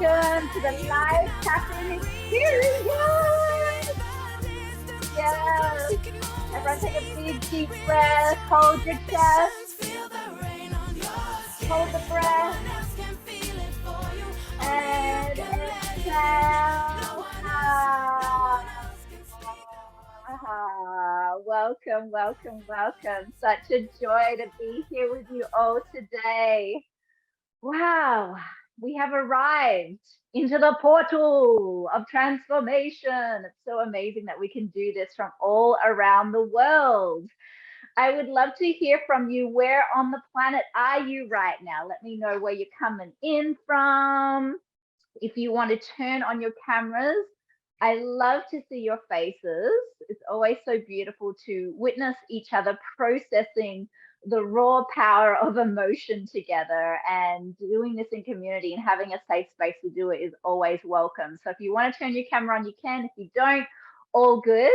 welcome to the live tapping experience. Yes. Everyone take a big deep breath. Hold your chest. Hold the breath. And exhale. Welcome, welcome, welcome. Such a joy to be here with you all today. Wow, we have arrived into the portal of transformation. It's so amazing that we can do this from all around the world. I would love to hear from you. Where on the planet are you right now? Let me know where you're coming in from. If you want to turn on your cameras, I love to see your faces. It's always so beautiful to witness each other processing the raw power of emotion together, and doing this in community and having a safe space to do it is always welcome. So if you want to turn your camera on, you can. If you don't, all good.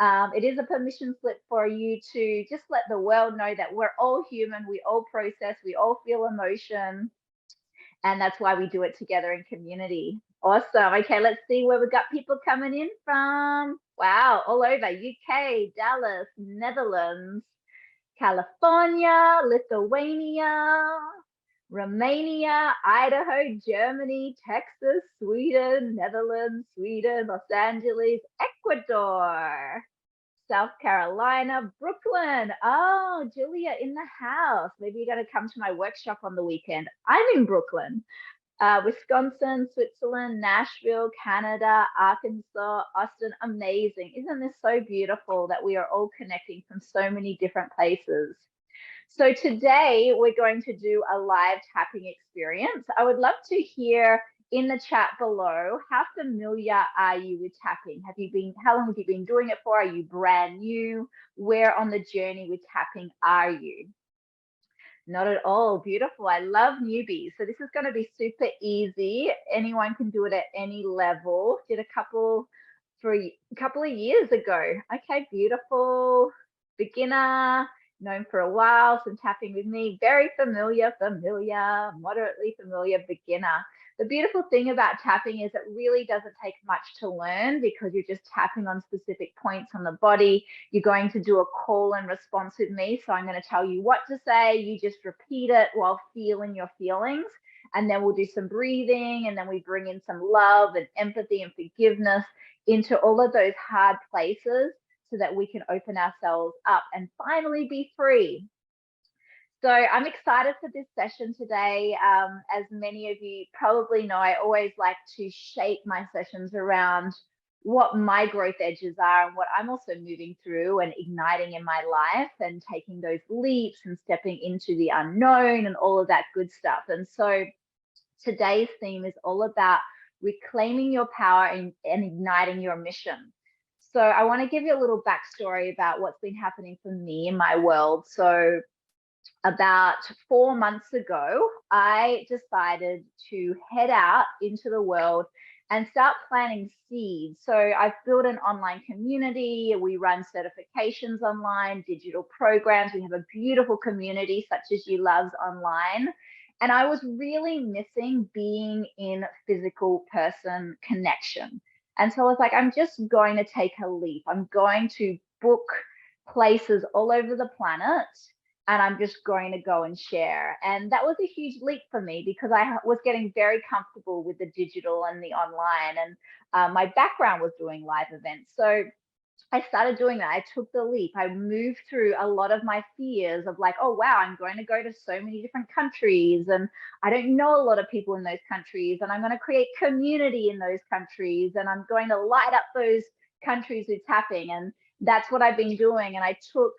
It is a permission slip for you to just let the world know that we're all human, we all process, we all feel emotion, and that's why we do it together in community. Awesome. Okay, let's see where we've got people coming in from. Wow, all over UK, Dallas, Netherlands, California, Lithuania, Romania, Idaho, Germany, Texas, Sweden, Netherlands, Sweden, Los Angeles, Ecuador, South Carolina, Brooklyn. Oh, Julia in the house. Maybe you're going to come to my workshop on the weekend. I'm in Brooklyn. Wisconsin, Switzerland, Nashville, Canada, Arkansas, Austin. Amazing. Isn't this so beautiful that we are all connecting from so many different places? So today we're going to do a live tapping experience. I would love to hear in the chat below, how familiar are you with tapping? How long have you been doing it for? Are you brand new? Where on the journey with tapping are you? Not at all. Beautiful. I love newbies. So this is going to be super easy. Anyone can do it at any level. Did a couple of years ago. Okay, beautiful. Beginner, known for a while, some tapping with me. Very familiar, moderately familiar, beginner. The beautiful thing about tapping is it really doesn't take much to learn, because you're just tapping on specific points on the body. You're going to do a call and response with me. So I'm going to tell you what to say. You just repeat it while feeling your feelings. And then we'll do some breathing, and then we bring in some love and empathy and forgiveness into all of those hard places, so that we can open ourselves up and finally be free. So I'm excited for this session today. As many of you probably know, I always like to shape my sessions around what my growth edges are and what I'm also moving through and igniting in my life, and taking those leaps and stepping into the unknown and all of that good stuff. And so today's theme is all about reclaiming your power and igniting your mission. So I want to give you a little backstory about what's been happening for me in my world. So about 4 months ago, I decided to head out into the world and start planting seeds. So I've built an online community. We run certifications online, digital programs. We have a beautiful community, such as you loves online. And I was really missing being in physical person connection. And so I was like, I'm just going to take a leap. I'm going to book places all over the planet, and I'm just going to go and share. And that was a huge leap for me, because I was getting very comfortable with the digital and the online, and my background was doing live events. So I started doing that. I took the leap. I moved through a lot of my fears of like, oh, wow, I'm going to go to so many different countries, and I don't know a lot of people in those countries, and I'm going to create community in those countries, and I'm going to light up those countries with tapping. And that's what I've been doing. And I took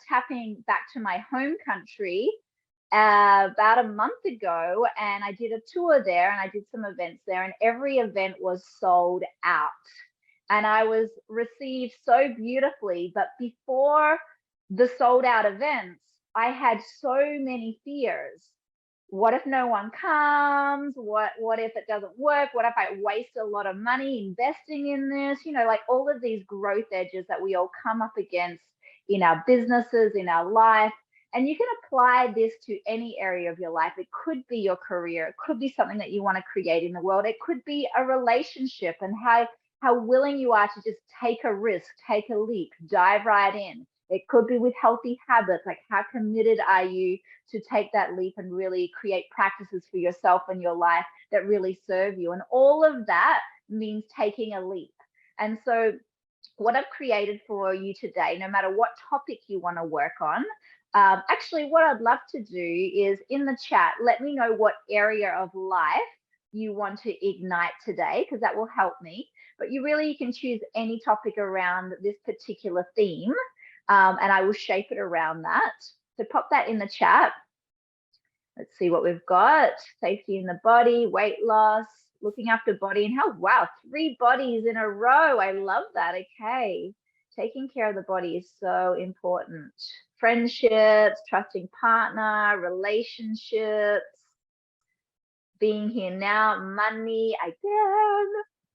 tapping back to my home country about a month ago, and I did a tour there, and I did some events there, and every event was sold out. And I was received so beautifully. But before the sold out events, I had so many fears. What if no one comes? What if it doesn't work? What if I waste a lot of money investing in this? You know, like all of these growth edges that we all come up against in our businesses, in our life. And you can apply this to any area of your life. It could be your career. It could be something that you want to create in the world. It could be a relationship and how willing you are to just take a risk, take a leap, dive right in. It could be with healthy habits, like how committed are you to take that leap and really create practices for yourself and your life that really serve you. And all of that means taking a leap. And so what I've created for you today, no matter what topic you want to work on, actually what I'd love to do is in the chat, let me know what area of life you want to ignite today, because that will help me. But you can choose any topic around this particular theme, and I will shape it around that. So pop that in the chat. Let's see what we've got. Safety in the body, weight loss, looking after body and health. Wow, 3 bodies in a row. I love that. Okay. Taking care of the body is so important. Friendships, trusting partner, relationships, being here now, money, again.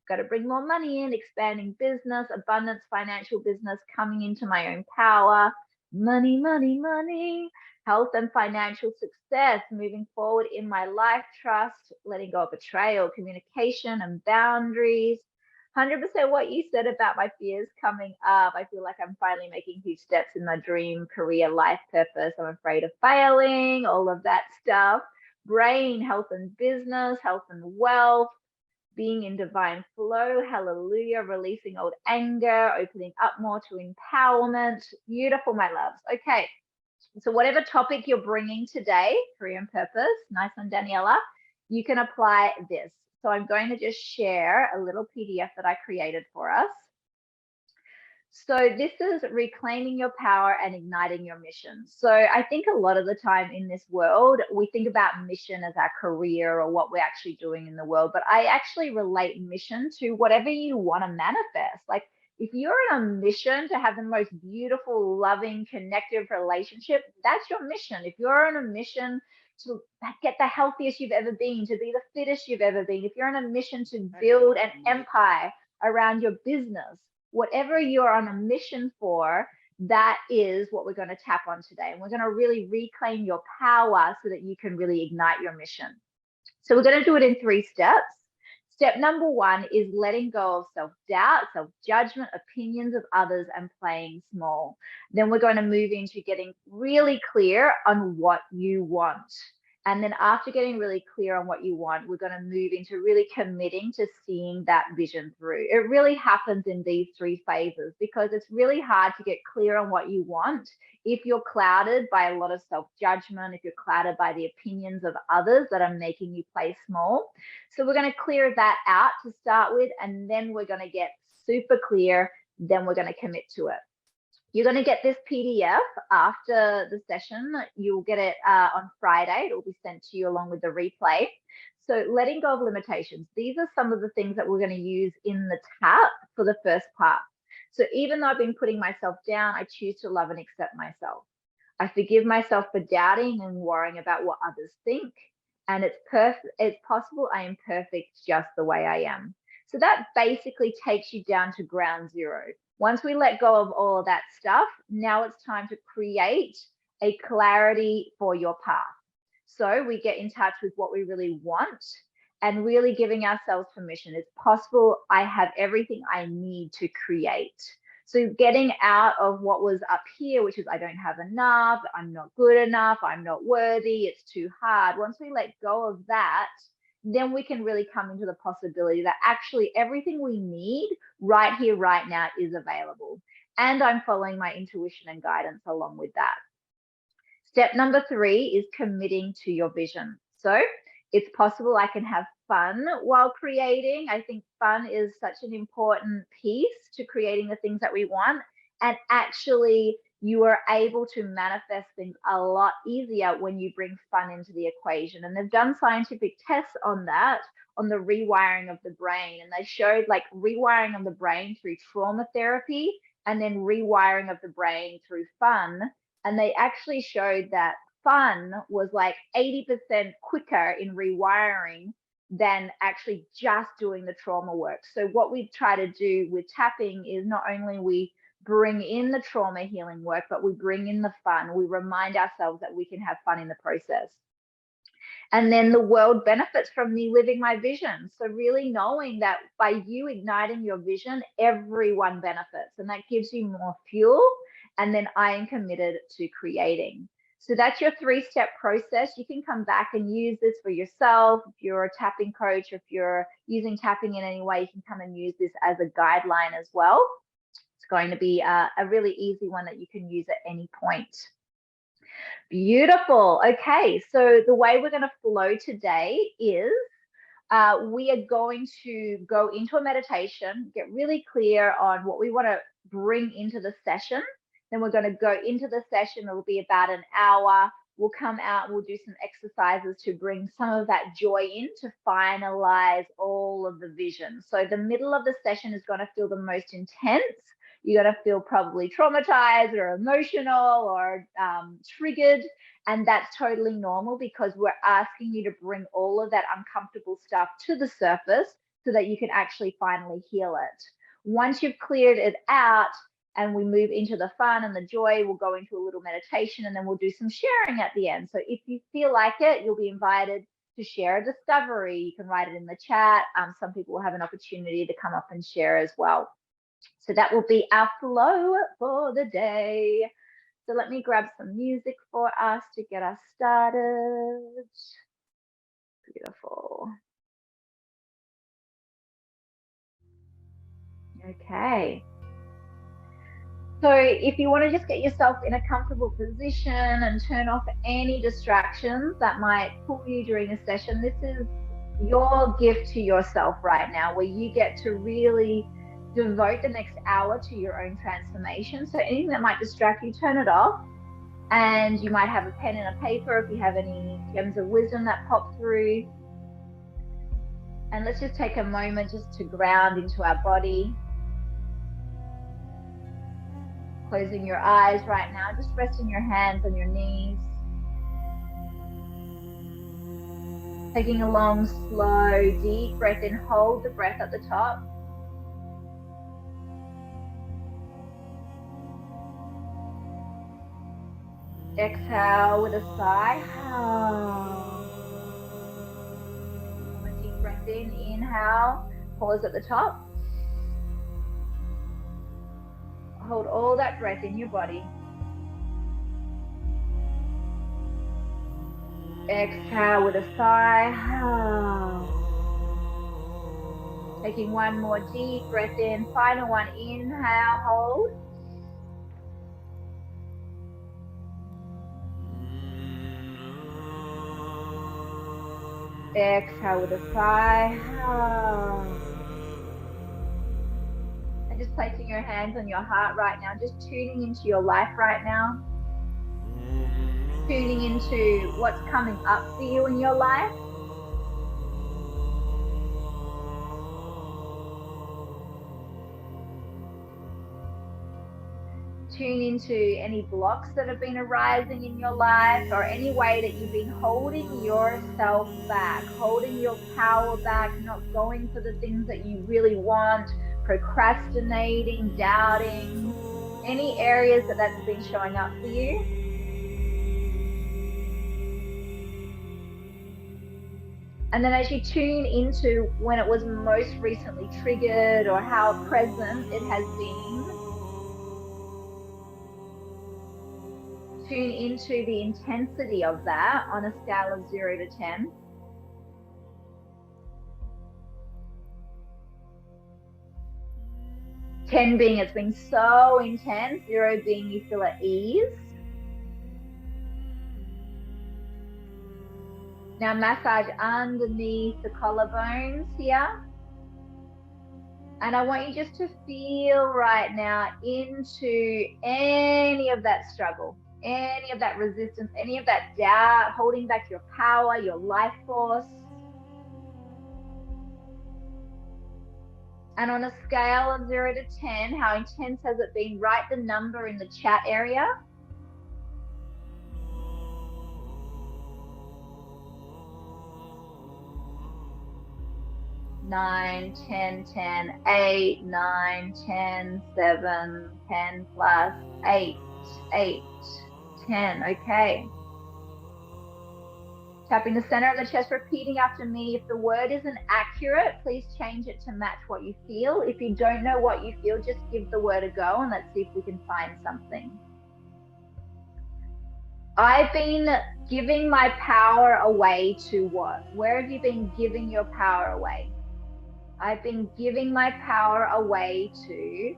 Got to bring more money in, expanding business, abundance, financial business, coming into my own power, money, money, money, health and financial success, moving forward in my life, trust, letting go of betrayal, communication and boundaries. 100% what you said about my fears coming up. I feel like I'm finally making huge steps in my dream, career, life purpose. I'm afraid of failing, all of that stuff. Brain, health and business, health and wealth, being in divine flow, hallelujah, releasing old anger, opening up more to empowerment. Beautiful, my loves. Okay, so whatever topic you're bringing today, career and purpose, nice one, Daniela, you can apply this. So I'm going to just share a little PDF that I created for us. So this is reclaiming your power and igniting your mission. So I think a lot of the time in this world, we think about mission as our career or what we're actually doing in the world, but I actually relate mission to whatever you want to manifest. Like if you're on a mission to have the most beautiful, loving, connective relationship, that's your mission. If you're on a mission to get the healthiest you've ever been, to be the fittest you've ever been, if you're on a mission to build an empire around your business, whatever you're on a mission for, that is what we're going to tap on today. And we're going to really reclaim your power so that you can really ignite your mission. So we're going to do it in 3 steps. Step number 1 is letting go of self-doubt, self-judgment, opinions of others, and playing small. Then we're going to move into getting really clear on what you want. And then after getting really clear on what you want, we're going to move into really committing to seeing that vision through. It really happens in these 3 phases because it's really hard to get clear on what you want if you're clouded by a lot of self-judgment, if you're clouded by the opinions of others that are making you play small. So we're going to clear that out to start with, and then we're going to get super clear, then we're going to commit to it. You're going to get this PDF after the session. You'll get it on Friday. It will be sent to you along with the replay. So letting go of limitations. These are some of the things that we're going to use in the tap for the first part. So even though I've been putting myself down, I choose to love and accept myself. I forgive myself for doubting and worrying about what others think. And it's possible I am perfect just the way I am. So that basically takes you down to ground zero. Once we let go of all of that stuff, now it's time to create a clarity for your path. So we get in touch with what we really want and really giving ourselves permission. It's possible I have everything I need to create. So getting out of what was up here, which is I don't have enough, I'm not good enough, I'm not worthy, it's too hard. Once we let go of that, then we can really come into the possibility that actually everything we need right here, right now is available. And I'm following my intuition and guidance along with that. Step number 3 is committing to your vision. So it's possible I can have fun while creating. I think fun is such an important piece to creating the things that we want. And actually, you are able to manifest things a lot easier when you bring fun into the equation. And they've done scientific tests on that, on the rewiring of the brain. And they showed like rewiring of the brain through trauma therapy and then rewiring of the brain through fun. And they actually showed that fun was like 80% quicker in rewiring than actually just doing the trauma work. So what we try to do with tapping is not only we bring in the trauma healing work, but we bring in the fun. We remind ourselves that we can have fun in the process. And then the world benefits from me living my vision. So really knowing that by you igniting your vision, everyone benefits, and that gives you more fuel. And then I am committed to creating. So that's your 3-step process. You can come back and use this for yourself. If you're a tapping coach, if you're using tapping in any way, you can come and use this as a guideline as well. It's going to be a really easy one that you can use at any point. Beautiful. Okay, so the way we're going to flow today is we are going to go into a meditation, get really clear on what we want to bring into the session. Then we're going to go into the session. It'll be about an hour. We'll come out and we'll do some exercises to bring some of that joy in to finalize all of the vision. So the middle of the session is going to feel the most intense. You're going to feel probably traumatized or emotional or triggered. And that's totally normal because we're asking you to bring all of that uncomfortable stuff to the surface so that you can actually finally heal it. Once you've cleared it out and we move into the fun and the joy, we'll go into a little meditation and then we'll do some sharing at the end. So if you feel like it, you'll be invited to share a discovery. You can write it in the chat. Some people will have an opportunity to come up and share as well. So that will be our flow for the day. So let me grab some music for us to get us started. Beautiful. Okay. So if you want to just get yourself in a comfortable position and turn off any distractions that might pull you during a session, this is your gift to yourself right now, where you get to really devote the next hour to your own transformation. So anything that might distract you, turn it off. And you might have a pen and a paper if you have any gems of wisdom that pop through. And let's just take a moment just to ground into our body. Closing your eyes right now, just resting your hands on your knees. Taking a long, slow, deep breath in. Hold the breath at the top. Exhale with a sigh. One deep breath in. Inhale. Pause at the top. Hold all that breath in your body. Exhale with a sigh. Taking one more deep breath in. Final one. Inhale. Hold. Exhale with a sigh. And just placing your hands on your heart right now, just tuning into your life right now. Tuning into what's coming up for you in your life. Tune into any blocks that have been arising in your life, or any way that you've been holding yourself back, holding your power back, not going for the things that you really want, procrastinating, doubting, any areas that that's been showing up for you. And then as you tune into when it was most recently triggered or how present it has been, tune into the intensity of that on a scale of 0 to 10. Ten being it's been so intense, 0 being you feel at ease. Now massage underneath the collarbones here. And I want you just to feel right now into any of that struggle, any of that resistance, any of that doubt, holding back your power, your life force. And on a scale of 0 to 10, how intense has it been? Write the number in the chat area. 9, 10, 10, 8, 9, 10, 7, 10 plus 8, 8, 10. Okay. Tapping the center of the chest, repeating after me. If the word isn't accurate, please change it to match what you feel. If you don't know what you feel, just give the word a go and let's see if we can find something. I've been giving my power away to what? Where have you been giving your power away? I've been giving my power away to.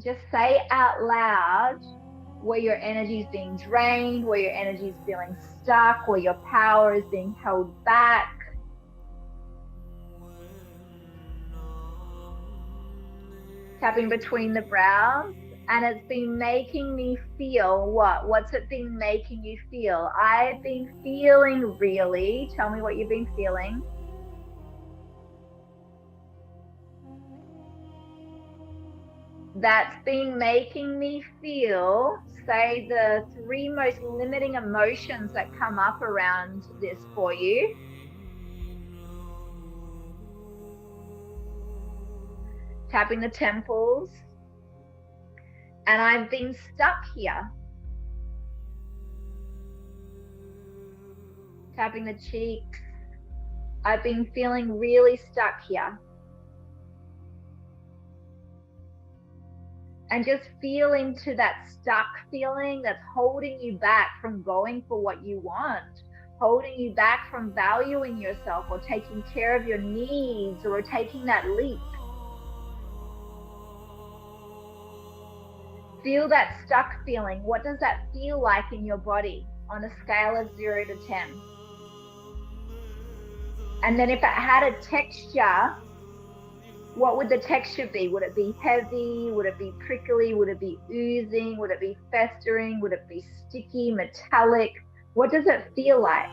Just say out loud where your energy is being drained, where your energy is feeling stuck, where your power is being held back. Tapping between the brows. And it's been making me feel what? What's it been making you feel? I've been feeling really. Tell me what you've been feeling. That's been making me feel, say the 3 most limiting emotions that come up around this for you. Tapping the temples. And I've been stuck here. Tapping the cheeks. I've been feeling really stuck here. And just feel into that stuck feeling that's holding you back from going for what you want, holding you back from valuing yourself or taking care of your needs or taking that leap. Feel that stuck feeling. What does that feel like in your body on a scale of 0 to 10? And then if it had a texture, what would the texture be? Would it be heavy? Would it be prickly? Would it be oozing? Would it be festering? Would it be sticky, metallic? What does it feel like?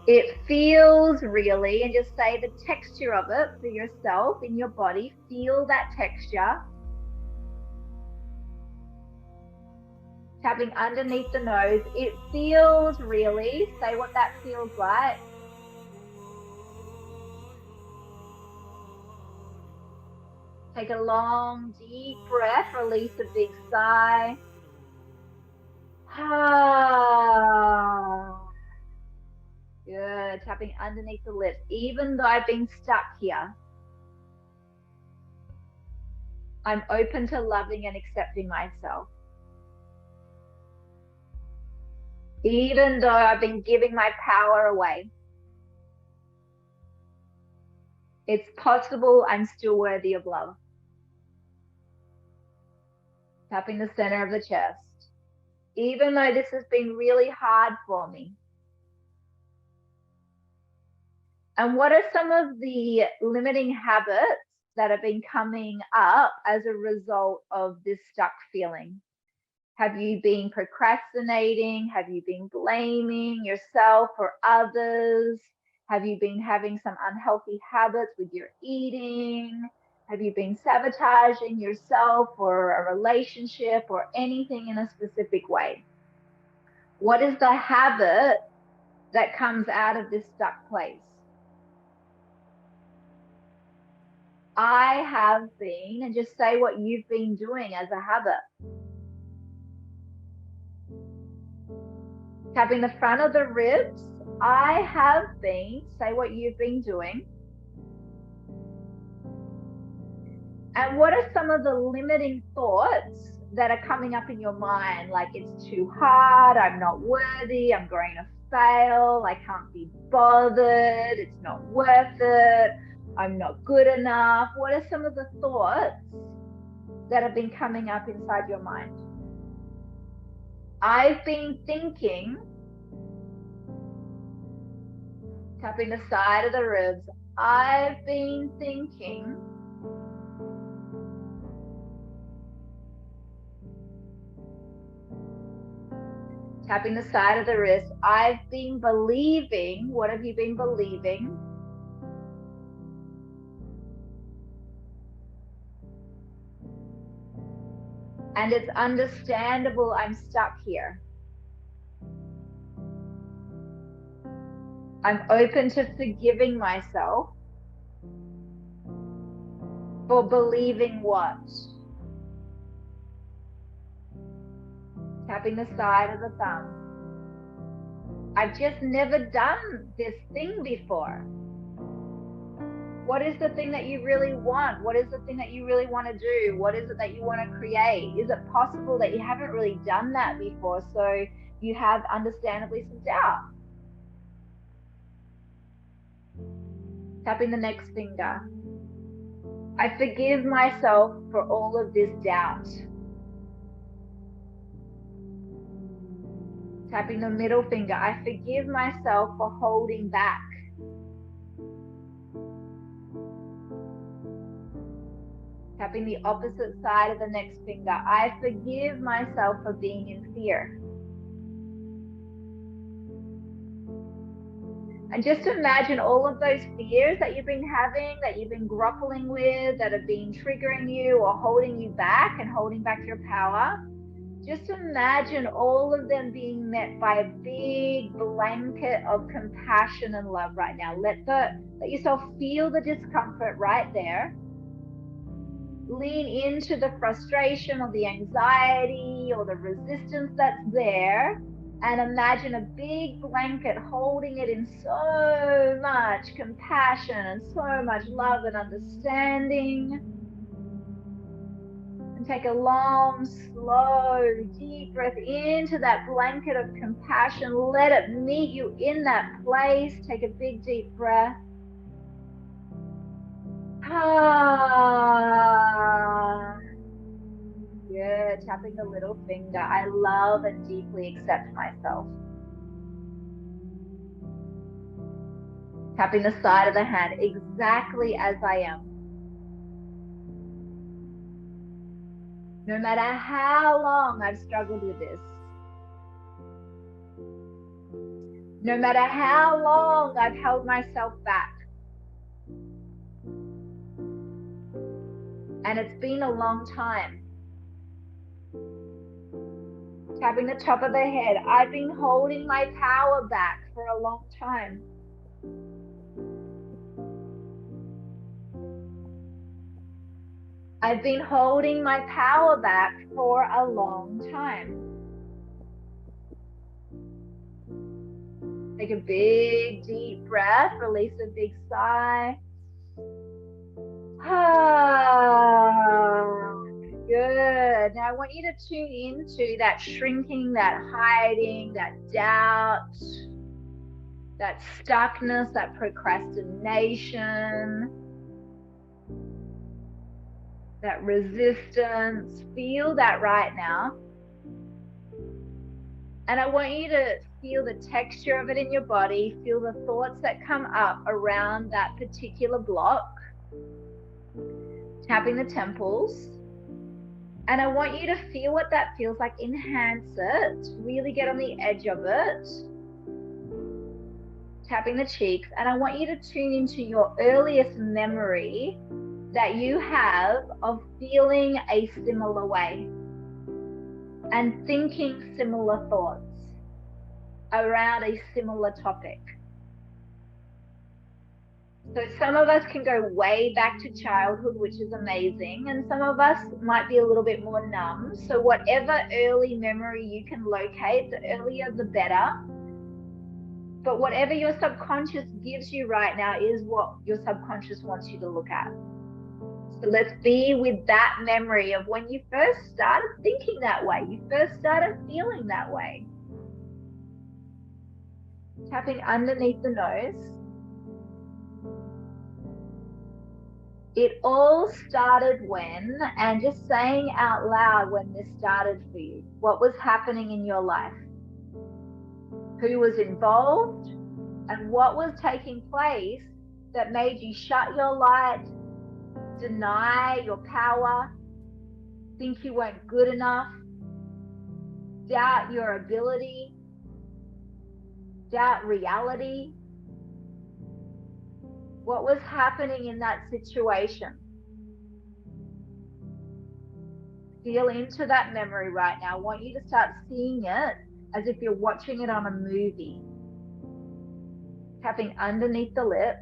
It feels really, and just say the texture of it for yourself in your body. Feel that texture. Tapping underneath the nose. It feels really. Say what that feels like. Take a long, deep breath. Release a big sigh. Good. Tapping underneath the lips. Even though I've been stuck here, I'm open to loving and accepting myself. Even though I've been giving my power away, it's possible I'm still worthy of love. Tapping the center of the chest. Even though this has been really hard for me. And what are some of the limiting habits that have been coming up as a result of this stuck feeling? Have you been procrastinating? Have you been blaming yourself or others? Have you been having some unhealthy habits with your eating? Have you been sabotaging yourself or a relationship or anything in a specific way? What is the habit that comes out of this stuck place? I have been, and just say what you've been doing as a habit. Tapping the front of the ribs. I have been, say what you've been doing. And what are some of the limiting thoughts that are coming up in your mind? Like, it's too hard, I'm not worthy, I'm going to fail, I can't be bothered, it's not worth it, I'm not good enough. What are some of the thoughts that have been coming up inside your mind? I've been thinking, tapping the side of the ribs, I've been thinking, tapping the side of the wrist, I've been believing. What have you been believing? And it's understandable I'm stuck here. I'm open to forgiving myself for believing what? Tapping the side of the thumb. I've just never done this thing before. What is the thing that you really want? What is the thing that you really want to do? What is it that you want to create? Is it possible that you haven't really done that before? So you have understandably some doubt. Tapping the next finger. I forgive myself for all of this doubt. Tapping the middle finger. I forgive myself for holding back. Tapping the opposite side of the next finger. I forgive myself for being in fear. And just imagine all of those fears that you've been having, that you've been grappling with, that have been triggering you or holding you back and holding back your power. Just imagine all of them being met by a big blanket of compassion and love right now. Let yourself feel the discomfort right there. Lean into the frustration or the anxiety or the resistance that's there, and imagine a big blanket holding it in so much compassion and so much love and understanding. And take a long, slow, deep breath into that blanket of compassion. Let it meet you in that place. Take a big, deep breath. Good. Tapping the little finger. I love and deeply accept myself. Tapping the side of the hand exactly as I am. No matter how long I've struggled with this. No matter how long I've held myself back. And it's been a long time. Tapping the top of the head. I've been holding my power back for a long time. I've been holding my power back for a long time. Take a big, deep breath. Release a big sigh. Good. Now I want you to tune into that shrinking, that hiding, that doubt, that stuckness, that procrastination, that resistance. Feel that right now. And I want you to feel the texture of it in your body. Feel the thoughts that come up around that particular block. Tapping the temples. And I want you to feel what that feels like. Enhance it. Really get on the edge of it. Tapping the cheeks. And I want you to tune into your earliest memory that you have of feeling a similar way and thinking similar thoughts around a similar topic. So some of us can go way back to childhood, which is amazing, and some of us might be a little bit more numb. So whatever early memory you can locate, the earlier the better. But whatever your subconscious gives you right now is what your subconscious wants you to look at. So let's be with that memory of when you first started thinking that way, you first started feeling that way. Tapping underneath the nose. It all started when, and just saying out loud when this started for you. What was happening in your life? Who was involved? And what was taking place that made you shut your light, deny your power, think you weren't good enough, doubt your ability, doubt reality? What was happening in that situation? Feel into that memory right now. I want you to start seeing it as if you're watching it on a movie. tapping underneath the lips.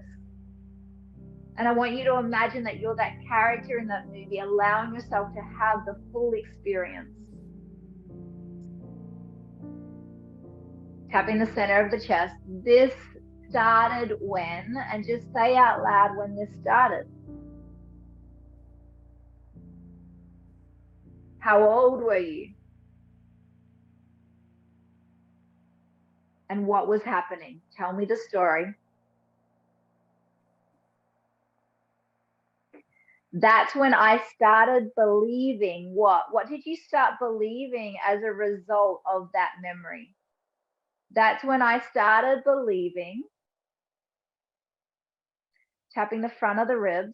And I want you to imagine that you're that character in that movie, allowing yourself to have the full experience. Tapping the center of the chest. This started when, and just say out loud when this started. How old were you? And what was happening? Tell me the story. That's when I started believing what? What did you start believing as a result of that memory? That's when I started believing. Tapping the front of the ribs.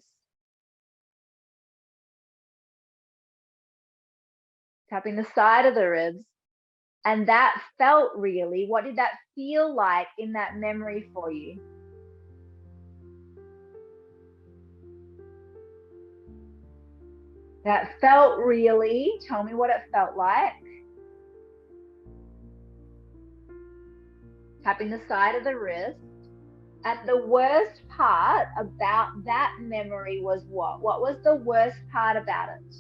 Tapping the side of the ribs. And that felt really, what did that feel like in that memory for you? That felt really, tell me what it felt like. Tapping the side of the wrist. And the worst part about that memory was what? What was the worst part about it?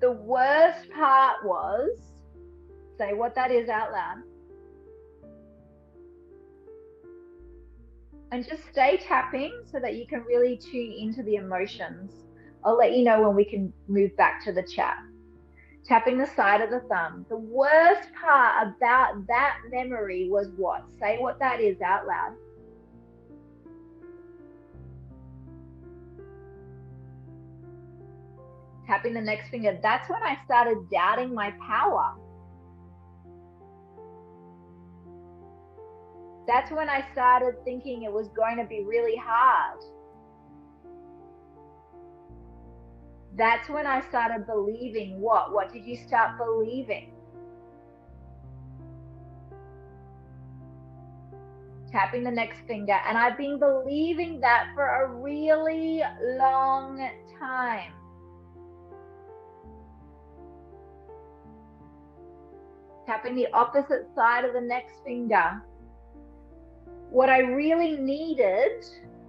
The worst part was, say what that is out loud. And just stay tapping so that you can really tune into the emotions. I'll let you know when we can move back to the chat. Tapping the side of the thumb. The worst part about that memory was what? Say what that is out loud. Tapping the next finger. That's when I started doubting my power. That's when I started thinking it was going to be really hard. That's when I started believing what? What did you start believing? Tapping the next finger. And I've been believing that for a really long time. Tapping the opposite side of the next finger. What I really needed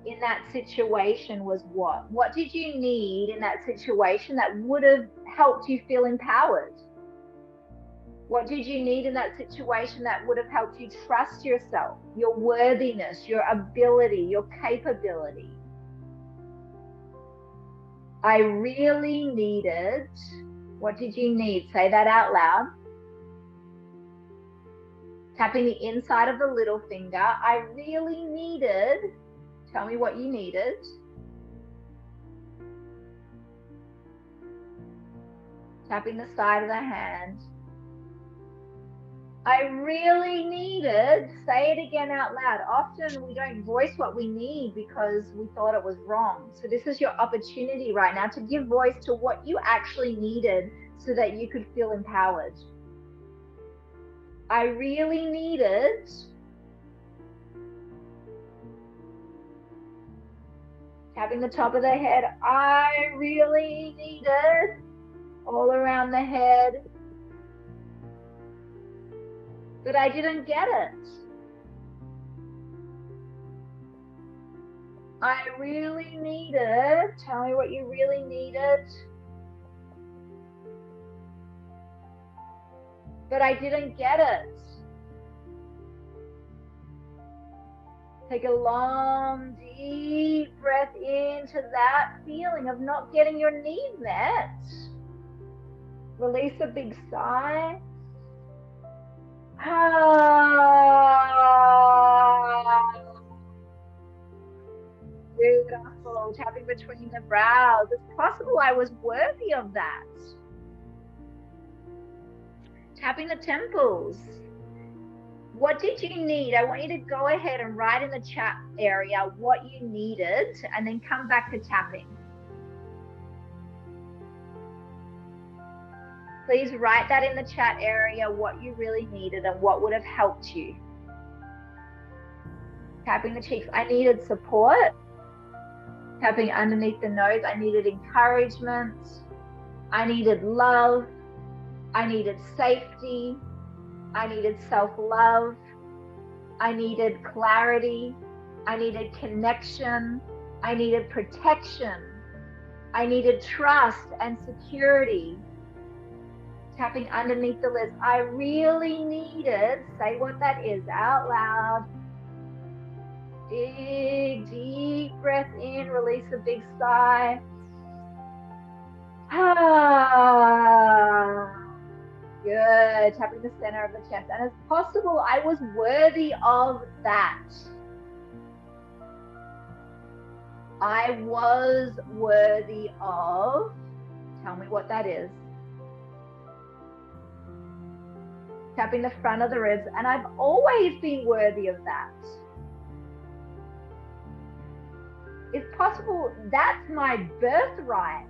in that situation was what? What did you need in that situation that would have helped you feel empowered? What did you need in that situation that would have helped you trust yourself, your worthiness, your ability, your capability? I really needed, what did you need? Say that out loud. Tapping the inside of the little finger. I really needed, tell me what you needed. Tapping the side of the hand. I really needed, say it again out loud. Often we don't voice what we need because we thought it was wrong. So this is your opportunity right now to give voice to what you actually needed so that you could feel empowered. I really needed, tapping the top of the head. I really needed, all around the head, but I didn't get it. I really needed, tell me what you really needed, but I didn't get it. Take a long, deep breath into that feeling of not getting your need met. Release a big sigh. Beautiful. Tapping between the brows. It's possible I was worthy of that. Tapping the temples. What did you need? I want you to go ahead and write in the chat area what you needed and then come back to tapping. Please write that in the chat area, what you really needed and what would have helped you. Tapping the cheeks. I needed support. Tapping underneath the nose. I needed encouragement. I needed love. I needed safety. I needed self-love. I needed clarity. I needed connection. I needed protection. I needed trust and security. Tapping underneath the list. I really needed, say what that is out loud. Big, deep breath in, release a big sigh. Ah, good. Tapping the center of the chest. And as possible, I was worthy of that. I was worthy of, tell me what that is. Tapping the front of the ribs, and I've always been worthy of that. It's possible that's my birthright.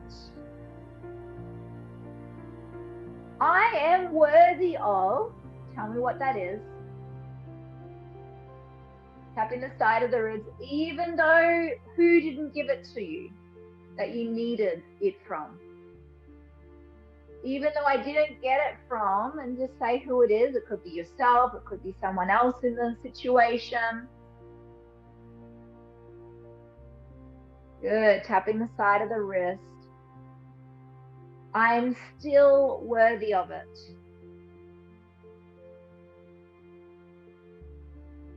I am worthy of, tell me what that is. Tapping the side of the ribs, even though who didn't give it to you that you needed it from. Even though I didn't get it from, and just say who it is. It could be yourself, it could be someone else in the situation. Good, tapping the side of the wrist. I'm still worthy of it.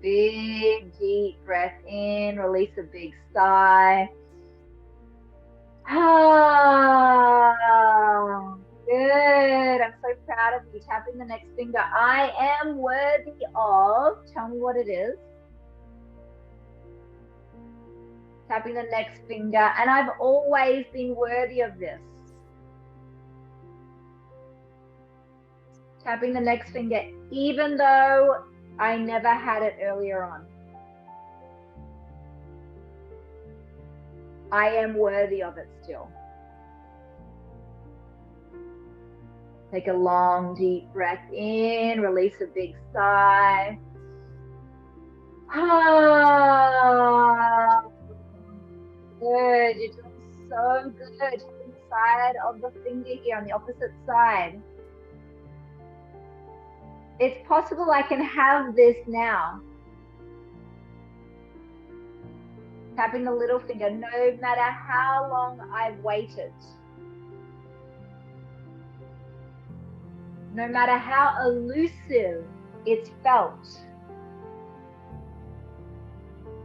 Big, deep breath in, release a big sigh. Ah, good. I'm so proud of you. Tapping the next finger. I am worthy of, tell me what it is. Tapping the next finger. And I've always been worthy of this. Tapping the next finger, even though I never had it earlier on. I am worthy of it still. Take a long, deep breath in, release a big sigh. Ah, good, you're doing so good. Tapping the side of the finger here on the opposite side. It's possible I can have this now. Tapping the little finger, no matter how long I've waited. No matter how elusive it's felt.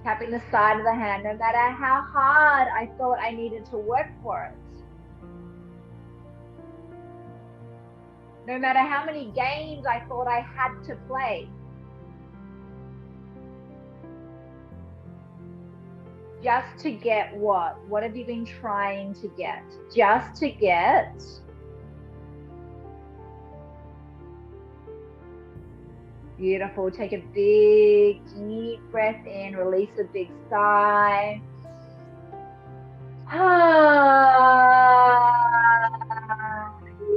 Tapping the side of the hand, no matter how hard I thought I needed to work for it. No matter how many games I thought I had to play. Just to get what? What have you been trying to get? Just to get. Beautiful. Take a big, deep breath in. Release a big sigh. Ah,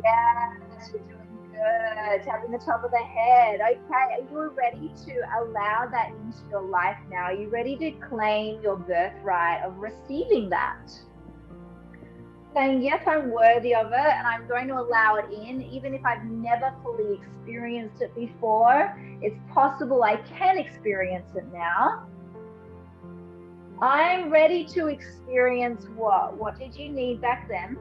yes, you're doing good. Tapping the top of the head. Okay, are you ready to allow that into your life now? Are you ready to claim your birthright of receiving that? Saying, yes, I'm worthy of it, and I'm going to allow it in, even if I've never fully experienced it before. It's possible I can experience it now. I'm ready to experience what? What did you need back then?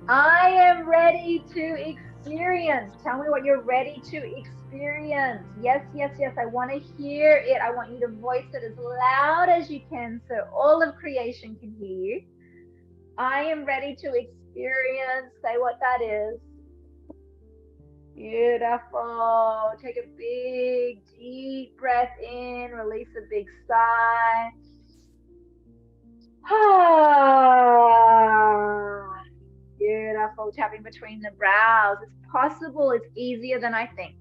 I am ready to experience. Tell me what you're ready to experience. Yes, yes, yes. I want to hear it. I want you to voice it as loud as you can so all of creation can hear you. I am ready to experience. Say what that is. Beautiful. Take a big, deep breath in. Release a big sigh. Ah, beautiful. Tapping between the brows. It's possible. It's easier than I think.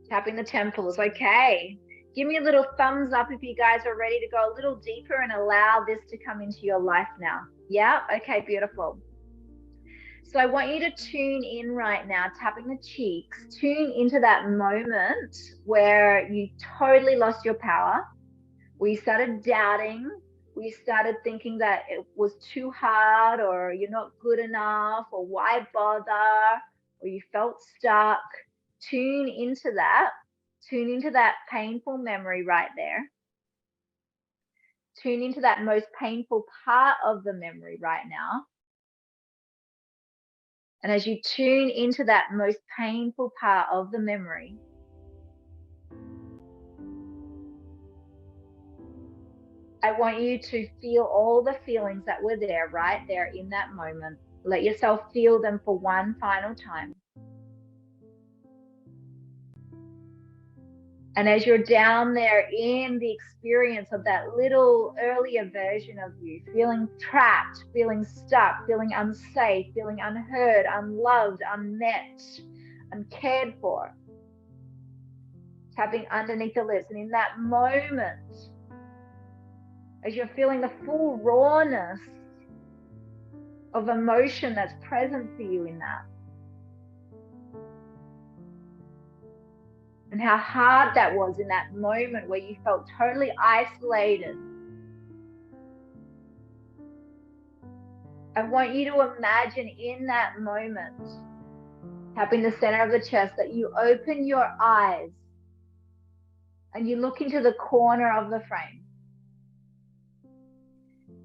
Tapping the temples. Okay. Give me a little thumbs up if you guys are ready to go a little deeper and allow this to come into your life now. Yeah? Okay, beautiful. So I want you to tune in right now, tapping the cheeks. Tune into that moment where you totally lost your power, where you started doubting, we started thinking that it was too hard, or you're not good enough, or why bother, or you felt stuck, tune into that. Tune into that painful memory right there. Tune into that most painful part of the memory right now. And as you tune into that most painful part of the memory, I want you to feel all the feelings that were there right there in that moment. Let yourself feel them for one final time. And as you're down there in the experience of that little earlier version of you, feeling trapped, feeling stuck, feeling unsafe, feeling unheard, unloved, unmet, uncared for, tapping underneath the lips. And in that moment, as you're feeling the full rawness of emotion that's present for you in that, and how hard that was in that moment where you felt totally isolated, I want you to imagine in that moment, tapping the center of the chest, that you open your eyes and you look into the corner of the frame.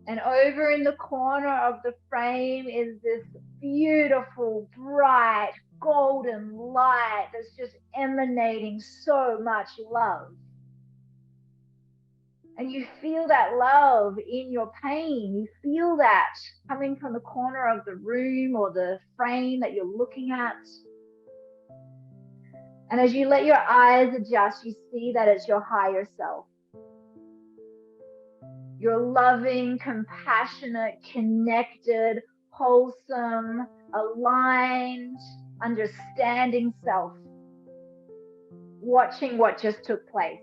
And over in the corner of the frame is this beautiful, bright, golden light that's just emanating so much love. And you feel that love in your pain. You feel that coming from the corner of the room or the frame that you're looking at. And as you let your eyes adjust, you see that it's your higher self. Your loving, compassionate, connected, wholesome, aligned, understanding self, watching what just took place.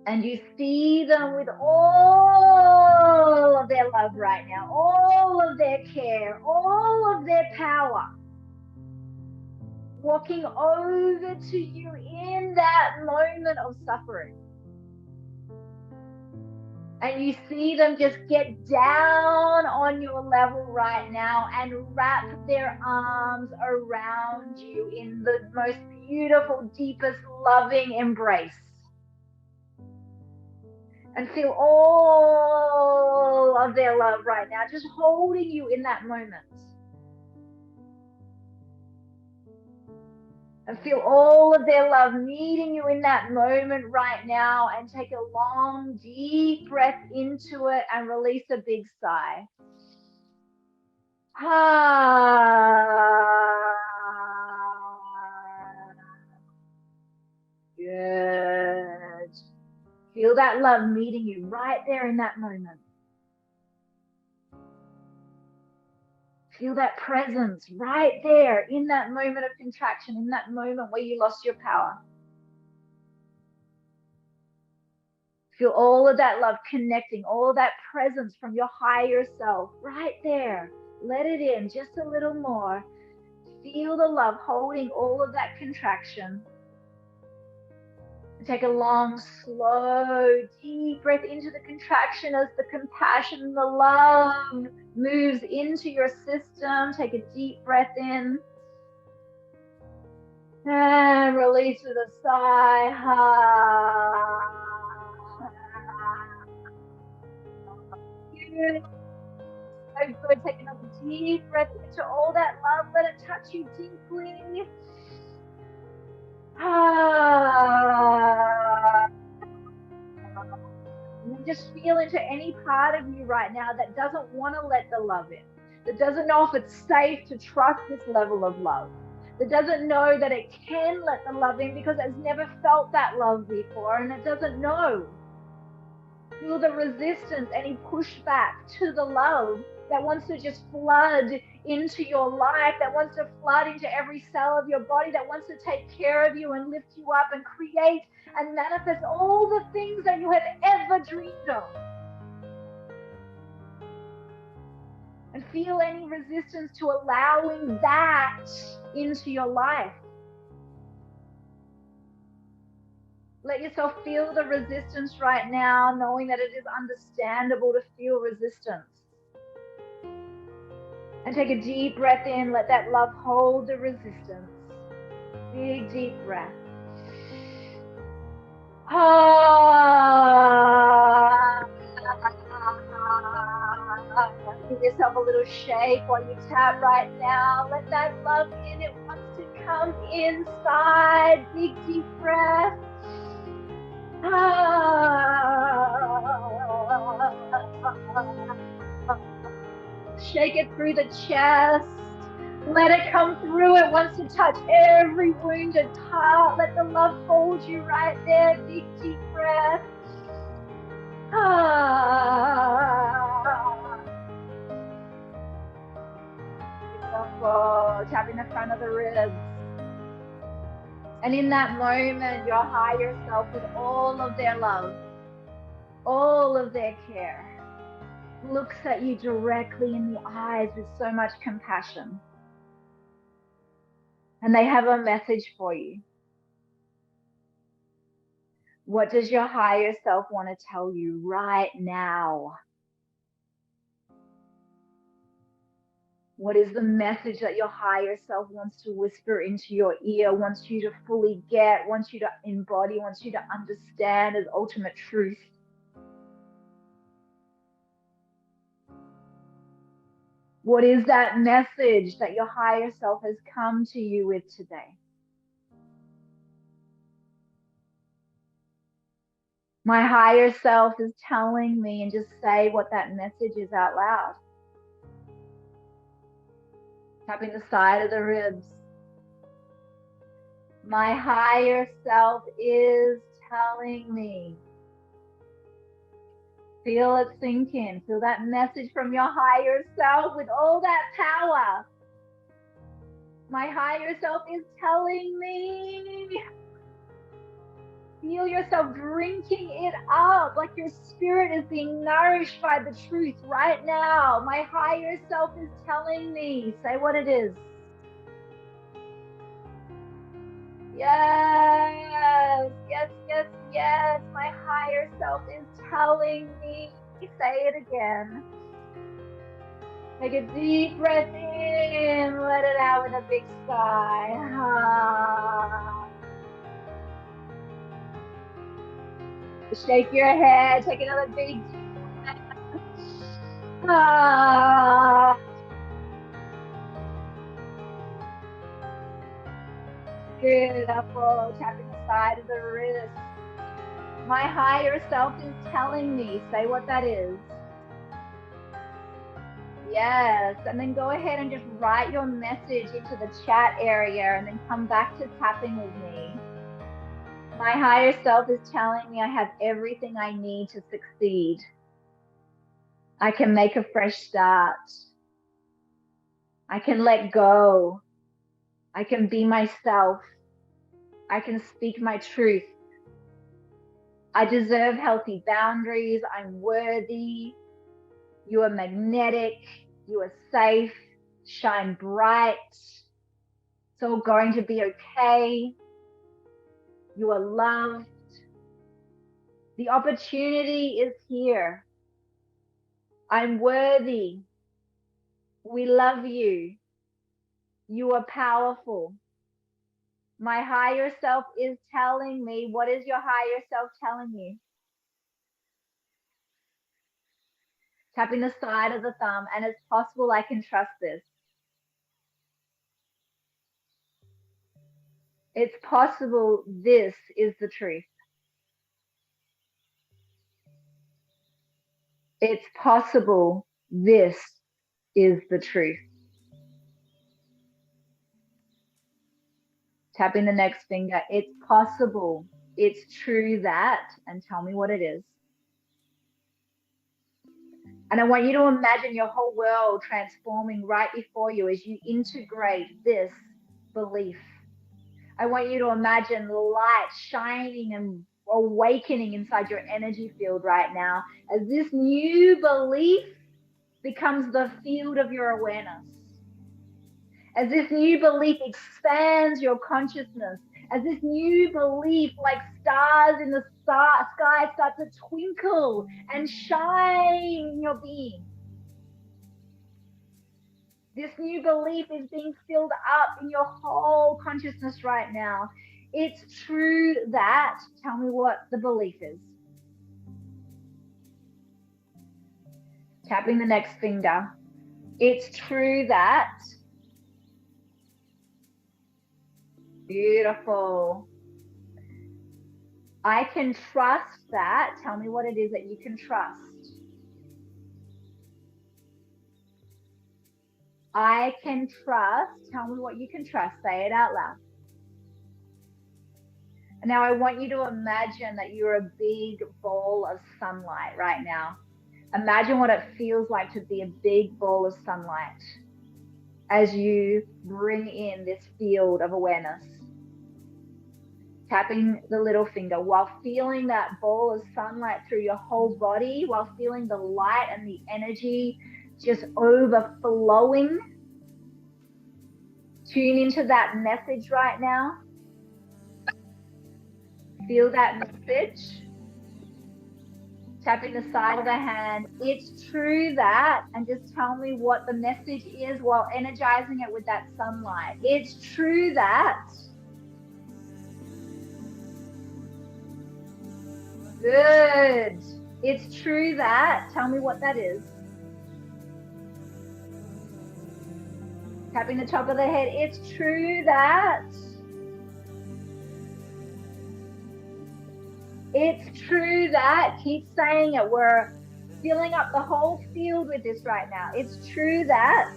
And you see them with all of their love right now, all of their care, all of their power, walking over to you in that moment of suffering. And you see them just get down on your level right now and wrap their arms around you in the most beautiful, deepest, loving embrace. And feel all of their love right now, just holding you in that moment. And feel all of their love meeting you in that moment right now, and take a long, deep breath into it and release a big sigh. Good. Feel that love meeting you right there in that moment. Feel that presence right there in that moment of contraction, in that moment where you lost your power. Feel all of that love connecting, all of that presence from your higher self right there. Let it in just a little more. Feel the love holding all of that contraction. Take a long, slow, deep breath into the contraction as the compassion and the love moves into your system. Take a deep breath in. And release with a sigh. So good. Take another deep breath into all that love. Let it touch you deeply. And just feel into any part of you right now that doesn't want to let the love in, that doesn't know if it's safe to trust this level of love, that doesn't know that it can let the love in because it's never felt that love before, and it doesn't know. Feel the resistance, any pushback to the love that wants to just flood into your life, that wants to flood into every cell of your body, that wants to take care of you and lift you up and create and manifest all the things that you have ever dreamed of. And feel any resistance to allowing that into your life. Let yourself feel the resistance right now, knowing that it is understandable to feel resistance. And take a deep breath in. Let that love hold the resistance. Big, deep breath. Give yourself a little shake while you tap right now. Let that love in. It wants to come inside. Big, deep breath. Shake it through the chest. Let it come through. It wants to touch every wounded part. Let the love hold you right there. Big, deep breath. Beautiful. Tapping the front of the ribs. And in that moment, your higher self, with all of their love, all of their care, looks at you directly in the eyes with so much compassion. And they have a message for you. What does your higher self want to tell you right now? What is the message that your higher self wants to whisper into your ear, wants you to fully get, wants you to embody, wants you to understand as ultimate truth? What is that message that your higher self has come to you with today? My higher self is telling me, and just say what that message is out loud. Tapping the side of the ribs. My higher self is telling me. Feel it sink in. Feel that message from your higher self with all that power. My higher self is telling me. Feel yourself drinking it up like your spirit is being nourished by the truth right now. My higher self is telling me. Say what it is. Yes, yes, yes, yes. My higher self is telling me. Say it again. Take a deep breath in. Let it out with a big sigh. Shake your head. Take another big deep breath. Beautiful. Tapping the side of the wrist. My higher self is telling me. Say what that is. Yes. And then go ahead and just write your message into the chat area and then come back to tapping with me. My higher self is telling me I have everything I need to succeed. I can make a fresh start. I can let go. I can be myself. I can speak my truth. I deserve healthy boundaries. I'm worthy. You are magnetic. You are safe. Shine bright. It's all going to be okay. You are loved. The opportunity is here. I'm worthy. We love you. You are powerful. My higher self is telling me. What is your higher self telling you? Tapping the side of the thumb, and it's possible I can trust this. It's possible this is the truth. It's possible this is the truth. Tapping the next finger. It's possible. It's true that, and tell me what it is. And I want you to imagine your whole world transforming right before you as you integrate this belief. I want you to imagine light shining and awakening inside your energy field right now as this new belief becomes the field of your awareness. As this new belief expands your consciousness, as this new belief, like stars in the sky, start to twinkle and shine in your being. This new belief is being filled up in your whole consciousness right now. It's true that, tell me what the belief is. Tapping the next finger. It's true that. Beautiful. I can trust that. Tell me what it is that you can trust. I can trust. Tell me what you can trust. Say it out loud. And now I want you to imagine that you're a big ball of sunlight right now. Imagine what it feels like to be a big ball of sunlight as you bring in this field of awareness. Tapping the little finger while feeling that ball of sunlight through your whole body, while feeling the light and the energy just overflowing. Tune into that message right now. Feel that message. Tapping the side of the hand. It's true that, and just tell me what the message is while energizing it with that sunlight. It's true that. Good. It's true that. Tell me what that is. Tapping the top of the head. It's true that. It's true that. Keep saying it. We're filling up the whole field with this right now. It's true that.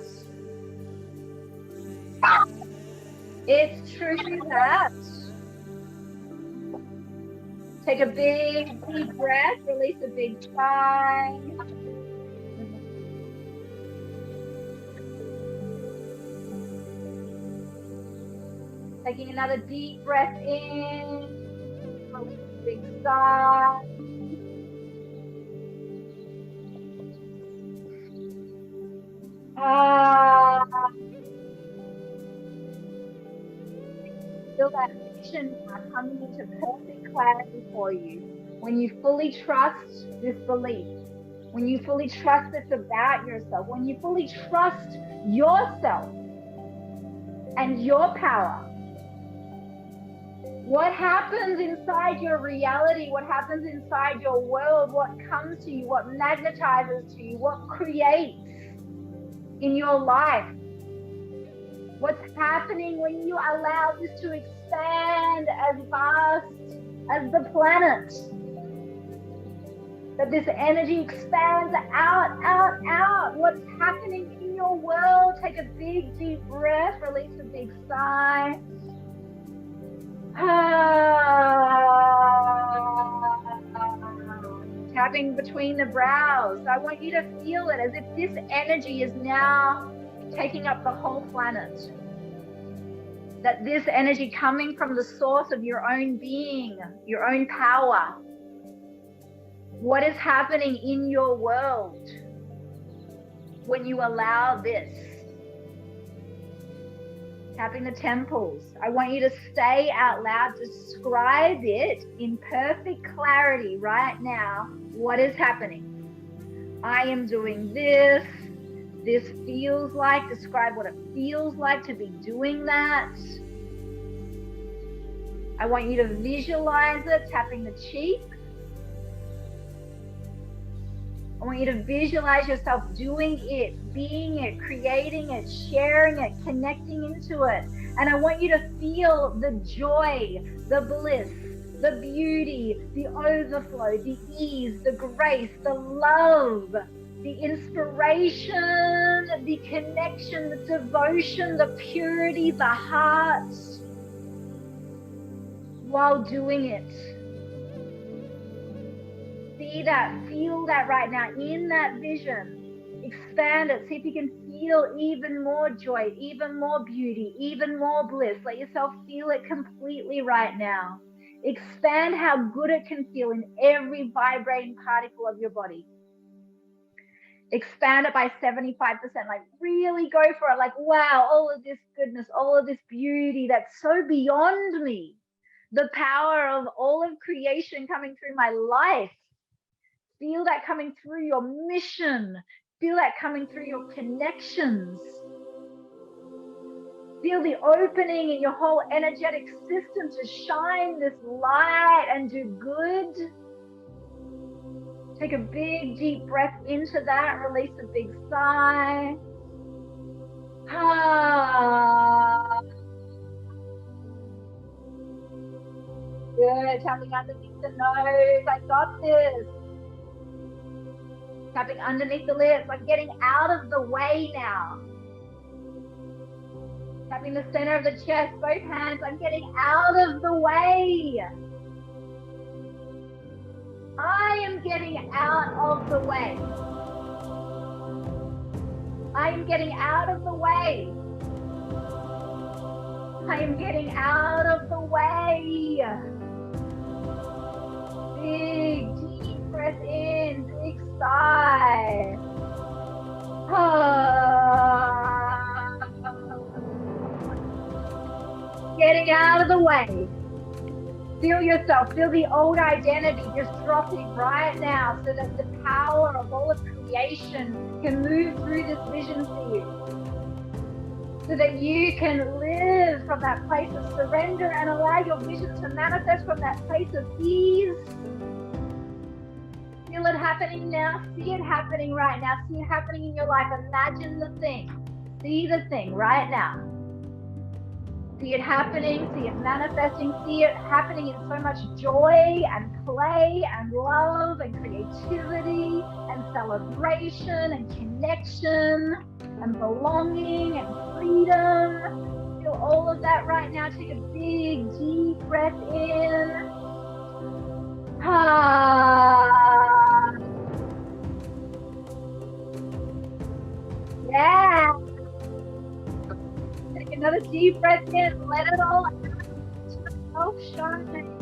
It's true that. Take a big, deep breath. Release a big sigh. Taking another deep breath in. Release a big sigh. Feel that vision coming into perfect clarity for you. When you fully trust this belief, when you fully trust this about yourself, when you fully trust yourself and your power, what happens inside your reality, what happens inside your world, what comes to you, what magnetizes to you, what creates in your life, what's happening when you allow this to expand as vast as the planet, that this energy expands out, out, out. What's happening in your world? Take a big, deep breath, release a big sigh. Tapping between the brows. I want you to feel it as if this energy is now taking up the whole planet. That this energy coming from the source of your own being, your own power. What is happening in your world when you allow this? Tapping the temples. I want you to say out loud, describe it in perfect clarity right now. What is happening? I am doing this. This feels like, describe what it feels like to be doing that. I want you to visualize it, tapping the cheeks. I want you to visualize yourself doing it, being it, creating it, sharing it, connecting into it. And I want you to feel the joy, the bliss, the beauty, the overflow, the ease, the grace, the love, the inspiration, the connection, the devotion, the purity, the heart, while doing it. See that, feel that right now in that vision. Expand it. See if you can feel even more joy, even more beauty, even more bliss. Let yourself feel it completely right now. Expand how good it can feel in every vibrating particle of your body. Expand it by 75%. Like really go for it. Like, wow, all of this goodness, all of this beauty that's so beyond me. The power of all of creation coming through my life. Feel that coming through your mission. Feel that coming through your connections. Feel the opening in your whole energetic system to shine this light and do good. Take a big, deep breath into that. Release a big sigh. Good. Tapping underneath the nose. I got this. Tapping underneath the lips. I'm getting out of the way now. Tapping the center of the chest, both hands. I'm getting out of the way. I am getting out of the way. I am getting out of the way. I am getting out of the way. Big, deep breath in, big sigh. Getting out of the way. Feel yourself, feel the old identity just dropping right now so that the power of all of creation can move through this vision for you. So that you can live from that place of surrender and allow your vision to manifest from that place of ease. Feel it happening now, see it happening right now, see it happening in your life. Imagine the thing, see the thing right now. See it happening, see it manifesting, see it happening in so much joy and play and love and creativity and celebration and connection and belonging and freedom. Feel all of that right now. Take a big, deep breath in. Yeah. Take another deep breath in. Let it all out. Shine.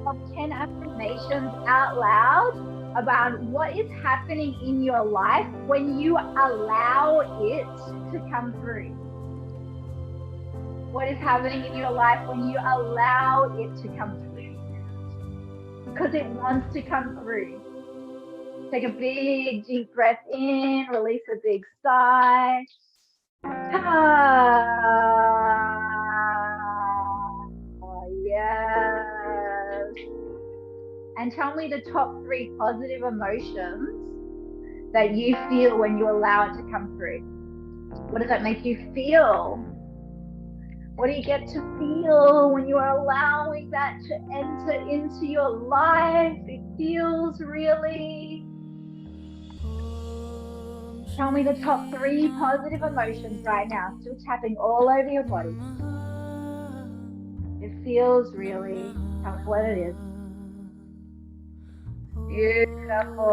Of 10 affirmations out loud about what is happening in your life when you allow it to come through. What is happening in your life when you allow it to come through? Because it wants to come through. Take a big, deep breath in, release a big sigh. Yes. And tell me the top 3 positive emotions that you feel when you allow it to come through. What does that make you feel? What do you get to feel when you are allowing that to enter into your life? It feels really... Tell me the top 3 positive emotions right now. Still tapping all over your body. It feels really... Tell me what it is. Beautiful.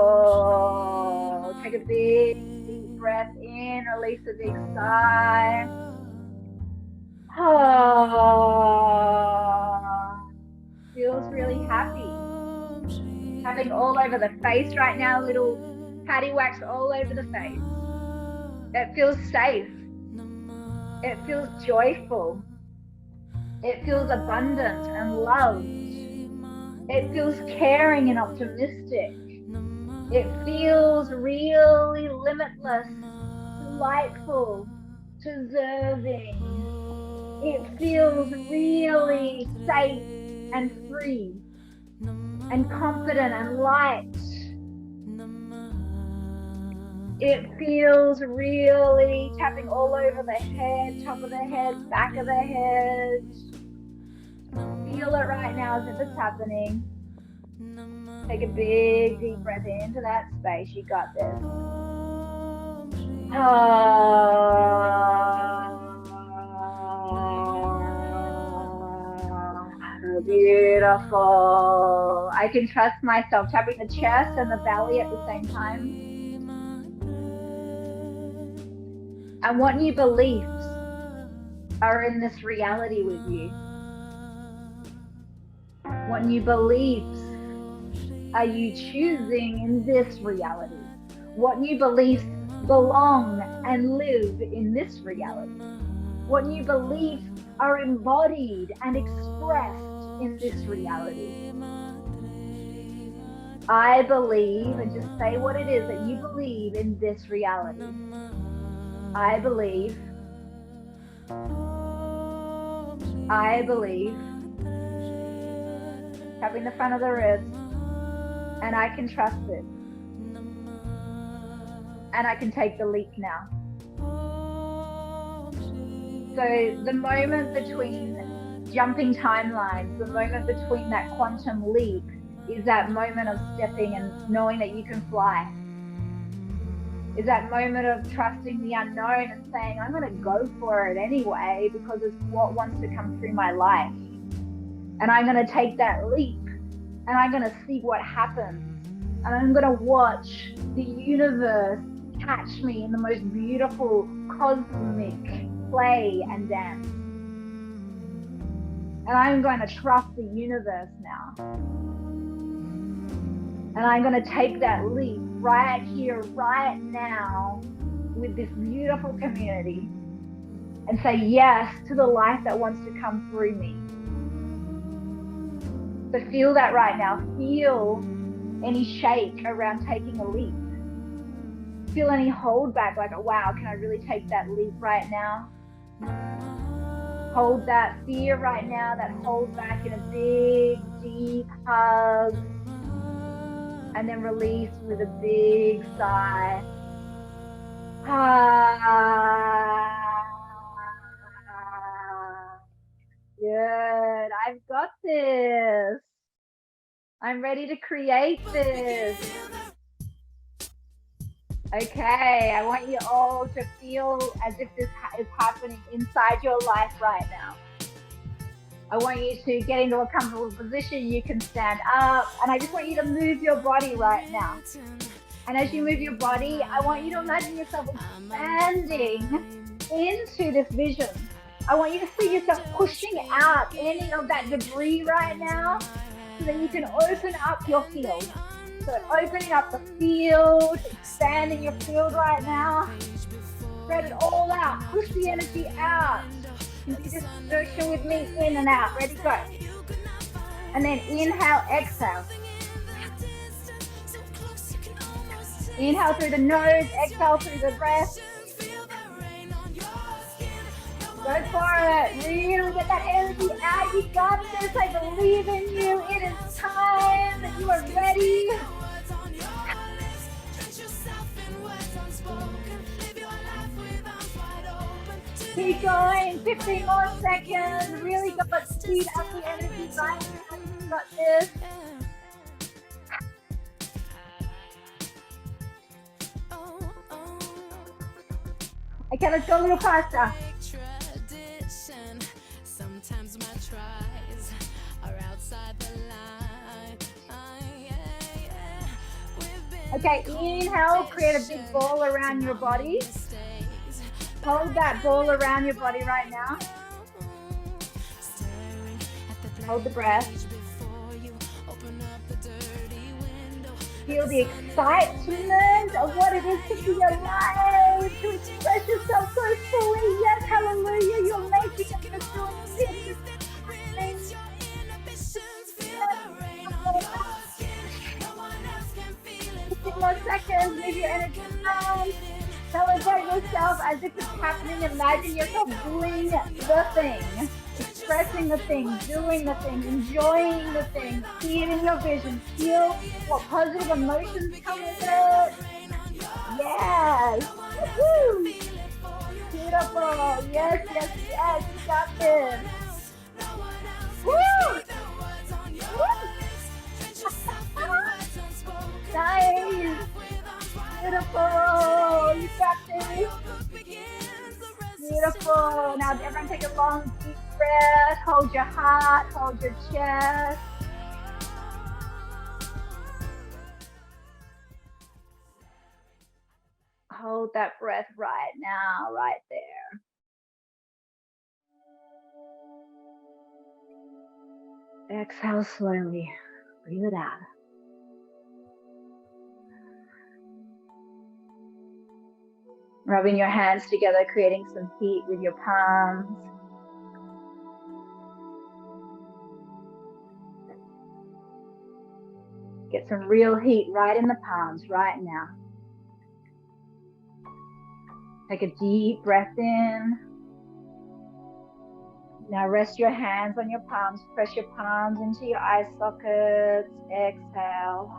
Take a big, deep breath in. Release a big sigh. Feels really happy. Tapping all over the face right now. Little patty wax all over the face. It feels safe. It feels joyful. It feels abundant and loved. It feels caring and optimistic. It feels really limitless, delightful, deserving. It feels really safe and free and confident and light. It feels really tapping all over the head, top of the head, back of the head. Feel it right now as if it's happening. Take a big, deep breath into that space. You got this. Beautiful. I can trust myself. Tapping the chest and the belly at the same time. And what new beliefs are in this reality with you? What new beliefs are you choosing in this reality? What new beliefs belong and live in this reality? What new beliefs are embodied and expressed in this reality? I believe, and just say what it is that you believe in this reality. I believe tapping the front of the ribs, and I can trust it. And I can take the leap now. So the moment between jumping timelines, the moment between that quantum leap is that moment of stepping and knowing that you can fly. Is that moment of trusting the unknown and saying, I'm going to go for it anyway because it's what wants to come through my life. And I'm going to take that leap and I'm going to see what happens. And I'm going to watch the universe catch me in the most beautiful cosmic play and dance. And I'm going to trust the universe now. And I'm going to take that leap right here, right now, with this beautiful community and say yes to the life that wants to come through me. So feel that right now. Feel any shake around taking a leap. Feel any hold back, like, wow, can I really take that leap right now? Hold that fear right now, that hold back in a big, deep hug. And then release with a big sigh. Good. I've got this. I'm ready to create this. Okay, I want you all to feel as if this is happening inside your life right now. I want you to get into a comfortable position. You can stand up, and I just want you to move your body right now. And as you move your body, I want you to imagine yourself expanding into this vision. I want you to see yourself pushing out any of that debris right now so that you can open up your field. So opening up the field, expanding your field right now. Spread it all out. Push the energy out. You just motion with me, in and out. Ready, go. And then inhale, exhale. Inhale through the nose, exhale through the breath. Go for it. Really get that energy out. You got this. I believe in you. It is time. You are ready. Keep going. 15 more seconds. Really got speed up the energy right now. You got this. Okay, let's go a little faster. Sometimes my tries are outside the line. Okay, inhale, create a big ball around your body. Hold that ball around your body right now. Hold the breath. Feel the excitement of what it is to be alive, to express yourself so fully. Yes, hallelujah, you're making it. You're doing it. 15 more seconds. Leave your energy down. Celebrate yourself as if it's happening. Imagine yourself doing the thing, expressing the thing, doing the thing, enjoying the thing. See it in your vision. Feel what positive emotions come with it. Yes. Woo-hoo. Beautiful. Yes, yes, yes. You got this. Woo! Woo! Nice. Beautiful. You got this. Beautiful. Now everyone take a long deep breath. Hold your heart. Hold your chest. Hold that breath right now, right there. Exhale slowly. Breathe it out. Rubbing your hands together, creating some heat with your palms. Get some real heat right in the palms right now. Take a deep breath in. Now rest your hands on your palms. Press your palms into your eye sockets. Exhale.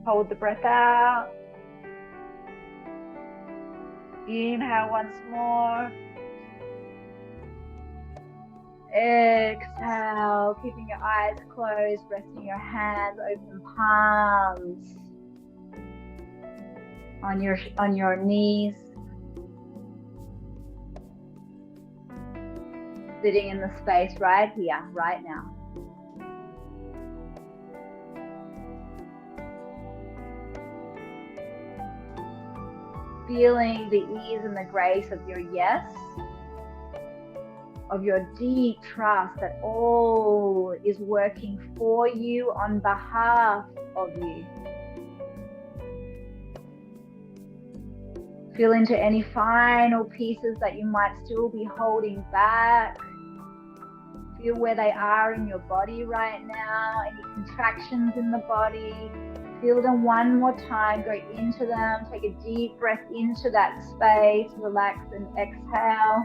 Hold the breath out. Inhale once more. Exhale, keeping your eyes closed, resting your hands, open palms on your knees. Sitting in the space right here, right now. Feeling the ease and the grace of your yes, of your deep trust that all is working for you on behalf of you. Feel into any final pieces that you might still be holding back. Feel where they are in your body right now, any contractions in the body. Feel them one more time, go into them, take a deep breath into that space, relax and exhale.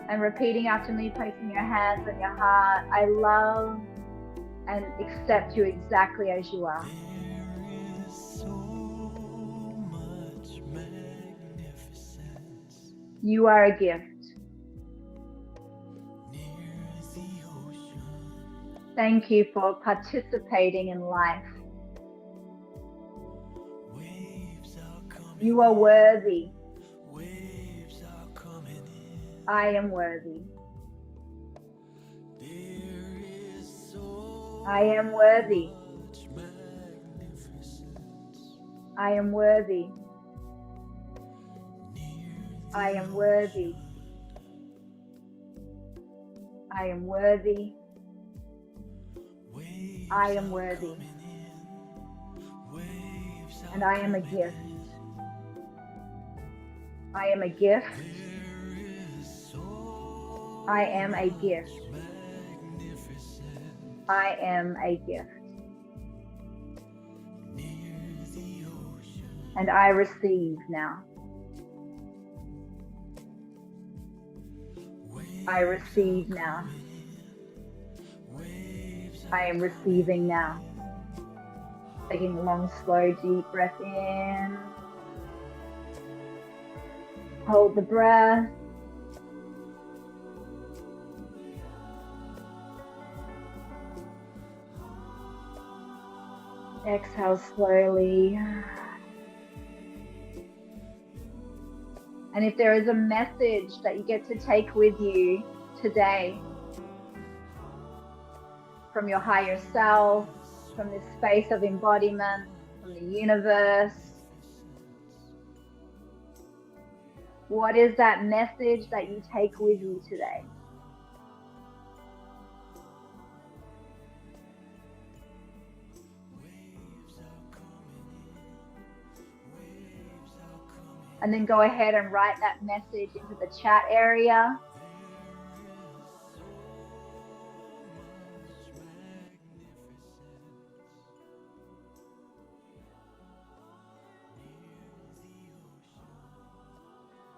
And repeating after me, placing your hands on your heart. I love and accept you exactly as you are. There is so much magnificence. You are a gift. Near the ocean. Thank you for participating in life. Waves are coming. You are worthy. Waves are coming in. I am worthy. There is so I am worthy. much magnificence. I am worthy. Near I am worthy. I am worthy. waves I am are worthy. coming in. Waves are And I am a coming gift. in. I am a gift. There is so I am a gift. magnificence. I am a gift. Near the ocean. And I receive now. I receive now. Waves I am receiving now. Taking a long, slow, deep breath in. Hold the breath. Exhale slowly. And if there is a message that you get to take with you today from your higher self, from this space of embodiment, from the universe, what is that message that you take with you today? And then go ahead and write that message into the chat area.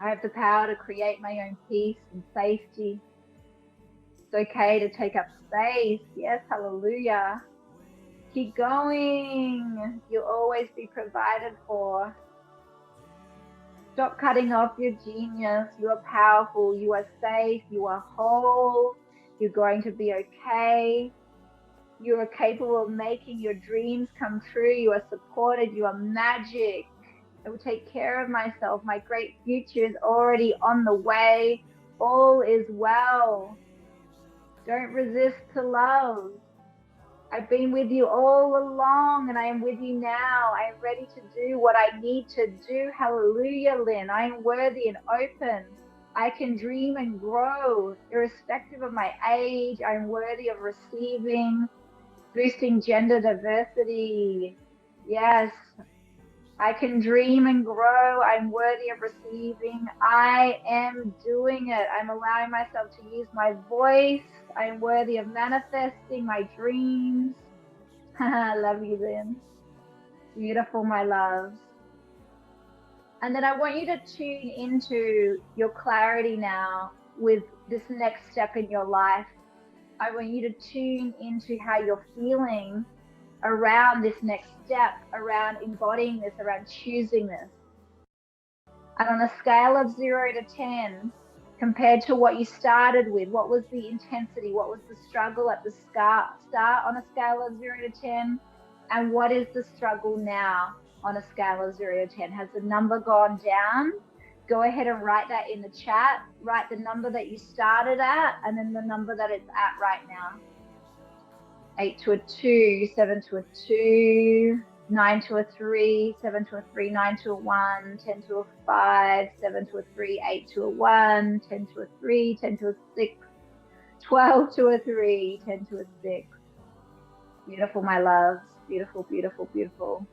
I have the power to create my own peace and safety. It's okay to take up space. Yes, hallelujah. Keep going. You'll always be provided for. Stop cutting off your genius. You are powerful. You are safe. You are whole. You're going to be okay. You are capable of making your dreams come true. You are supported. You are magic. I will take care of myself. My great future is already on the way. All is well. Don't resist to love. I've been with you all along and I am with you now. I am ready to do what I need to do. Hallelujah, Lynn. I am worthy and open. I can dream and grow irrespective of my age. I am worthy of receiving, boosting gender diversity. Yes, I can dream and grow. I'm worthy of receiving. I am doing it. I'm allowing myself to use my voice. I'm worthy of manifesting my dreams. I love you, Lynn. Beautiful, my loves. And then I want you to tune into your clarity now with this next step in your life. I want you to tune into how you're feeling around this next step, around embodying this, around choosing this. And on a scale of 0 to 10, compared to what you started with, what was the intensity? What was the struggle at the start on a scale of 0 to 10? And what is the struggle now on a scale of 0 to 10? Has the number gone down? Go ahead and write that in the chat. Write the number that you started at and then the number that it's at right now. 8 to a 2, 7 to a 2, 9 to a 3, 7 to a 3, 9 to a 1, 10 to a 5, 7 to a 3, 8 to a 1, 10 to a 3, 10 to a 6, 12 to a 3, 10 to a 6. Beautiful, my loves. Beautiful, beautiful, beautiful.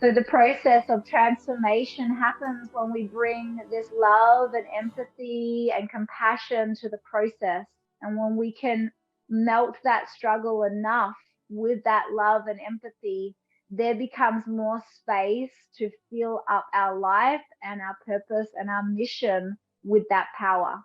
So the process of transformation happens when we bring this love and empathy and compassion to the process. And when we can melt that struggle enough with that love and empathy, there becomes more space to fill up our life and our purpose and our mission with that power.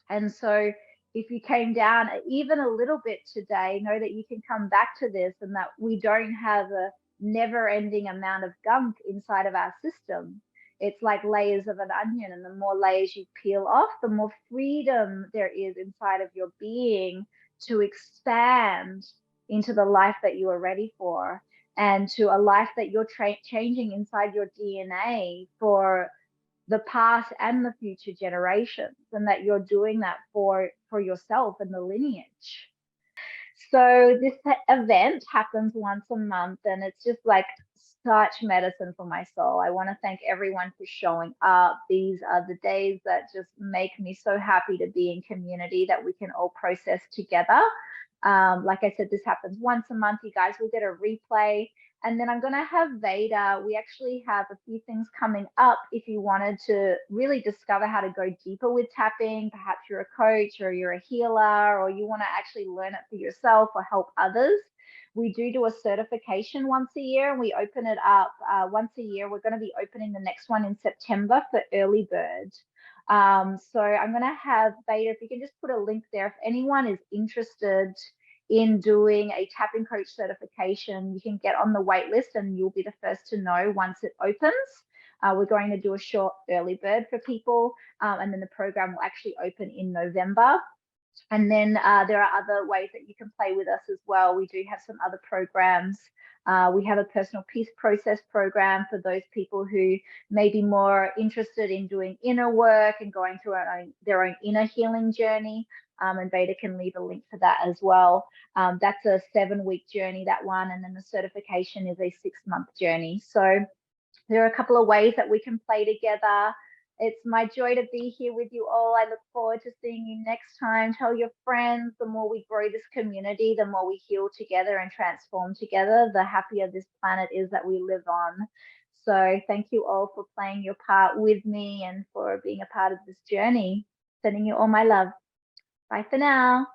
And so if you came down even a little bit today, know that you can come back to this and that we don't have a never ending amount of gunk inside of our system. It's like layers of an onion, and the more layers you peel off, the more freedom there is inside of your being to expand into the life that you are ready for, and to a life that you're changing inside your DNA for the past and the future generations, and that you're doing that for yourself and the lineage. So this event happens once a month and it's just like such medicine for my soul. I want to thank everyone for showing up. These are the days that just make me so happy to be in community that we can all process together. Like I said, this happens once a month. You guys will get a replay. And then I'm going to have Veda. We actually have a few things coming up if you wanted to really discover how to go deeper with tapping. Perhaps you're a coach or you're a healer, or you want to actually learn it for yourself or help others. We do a certification once a year, and we open it up once a year. We're going to be opening the next one in September for early bird. So I'm going to have Veda, if you can just put a link there. If anyone is interested in doing a tapping coach certification, you can get on the wait list and you'll be the first to know once it opens. We're going to do a short early bird for people, and then the program will actually open in November. And then there are other ways that you can play with us as well. We do have some other programs. We have a personal peace process program for those people who may be more interested in doing inner work and going through their own inner healing journey. And Veda can leave a link for that as well. That's a 7-week journey, that one. And then the certification is a 6-month journey. So there are a couple of ways that we can play together. It's my joy to be here with you all. I look forward to seeing you next time. Tell your friends. The more we grow this community, the more we heal together and transform together, the happier this planet is that we live on. So thank you all for playing your part with me and for being a part of this journey. Sending you all my love. Bye for now.